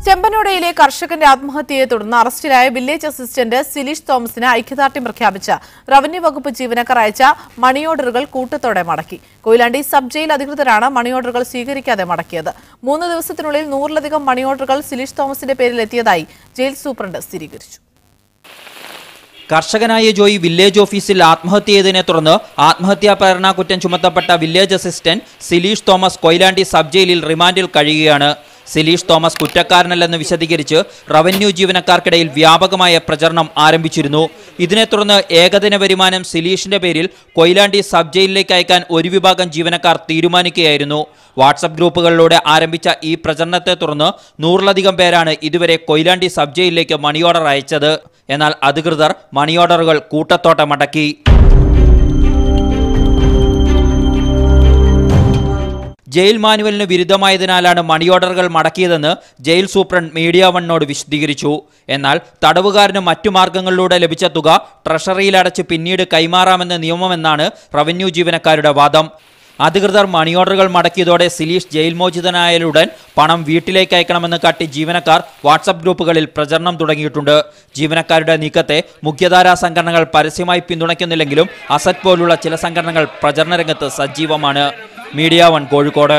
ചെമ്പനോടയിലെ കർഷകന്റെ ആത്മഹത്യയെ തുടർന്ന് അറസ്റ്റിലായ വില്ലേജ് അസിസ്റ്റന്റ് സിലീഷ് തോമസിന് ഐക്യദാർഢ്യം പ്രഖ്യാപിച്ച റവന്യൂ വകുപ്പ് ജീവനക്കാർ അയച്ച മണി ഓർഡറുകൾ കൂട്ടത്തോടെ മടക്കി. കൊയിലാണ്ടി സബ് ജയിൽ അധികൃതരാണ് മണി ഓർഡറുകൾ സ്വീകരിക്കാതെ മടക്കിയത്. 3 ദിവസത്തിനുള്ളിൽ 100-ലധികം മണി ഓർഡറുകൾ സിലീഷ് തോമസിന്റെ പേരിൽ എത്തിയതായി ജയിൽ സൂപ്രണ്ട് സ്ഥിരീകരിച്ചു. കർഷകനായ ജോയി വില്ലേജ് ഓഫീസിൽ ആത്മഹത്യ ചെയ്തതിനെ തുടർന്ന് ആത്മഹത്യാ പ്രേരണ കുറ്റം ചുമത്തപ്പെട്ട village assistant Sileesh Thomas Koyilandy sub ജയിലിൽ റിമാൻഡിൽ കഴിയുകയാണ്. സിലീഷ് തോമസ് കുറ്റക്കാരനല്ലെന്ന് വിശദീകരിച്ച് റവന്യൂ ജീവനക്കാർക്കിടയിൽ വ്യാപകമായ പ്രചരണം ആരംഭിച്ചിരുന്നു. ഇതിനെ തുടർന്ന് ഏകദിന വരുമാനം സിലീഷിന്റെ പേരിൽ കൊയിലാണ്ടി സബ് ജയിലിലേക്ക് അയക്കാൻ ഒരു വിഭാഗം ജീവനക്കാർ തീരുമാനിക്കുകയായിരുന്നു. വാട്സപ്പ് ഗ്രൂപ്പുകളിലൂടെ ആരംഭിച്ച ഈ പ്രചരണത്തെ തുടർന്ന് 100-ലധികം പേരാണ് ഇതുവരെ കൊയിലാണ്ടി സബ് ജയിലിലേക്ക് മണി ഓർഡർ അയച്ചത്. എന്നാൽ അധികൃതർ മണി ഓർഡറുകൾ കൂട്ടത്തോടെ മടക്കി. ജയിൽ മാനുവലിന് വിരുദ്ധമായതിനാലാണ് മണി ഓർഡറുകൾ മടക്കിയതെന്ന് ജയിൽ സൂപ്രണ്ട് മീഡിയ വണ്ണോട് വിശദീകരിച്ചു. എന്നാൽ തടവുകാരന് മറ്റു മാർഗങ്ങളിലൂടെ ലഭിച്ച തുക ട്രഷറിയിൽ അടച്ച് പിന്നീട് കൈമാറാമെന്ന് നിയമമെന്നാണ് റവന്യൂ ജീവനക്കാരുടെ വാദം. അധികൃതർ മണി ഓർഡറുകൾ മടക്കിയതോടെ സിലീഷ് ജയിൽ മോചിതനായാലുടൻ പണം വീട്ടിലേക്ക് അയക്കണമെന്ന് കാട്ടി ജീവനക്കാർ വാട്സപ്പ് ഗ്രൂപ്പുകളിൽ പ്രചരണം തുടങ്ങിയിട്ടുണ്ട്. ജീവനക്കാരുടെ നീക്കത്തെ മുഖ്യധാരാ സംഘടനകൾ പരസ്യമായി പിന്തുണയ്ക്കുന്നില്ലെങ്കിലും അസറ്റ് പോലുള്ള ചില സംഘടനകൾ പ്രചരണ രംഗത്ത് സജീവമാണ്. Media one Kozhikode.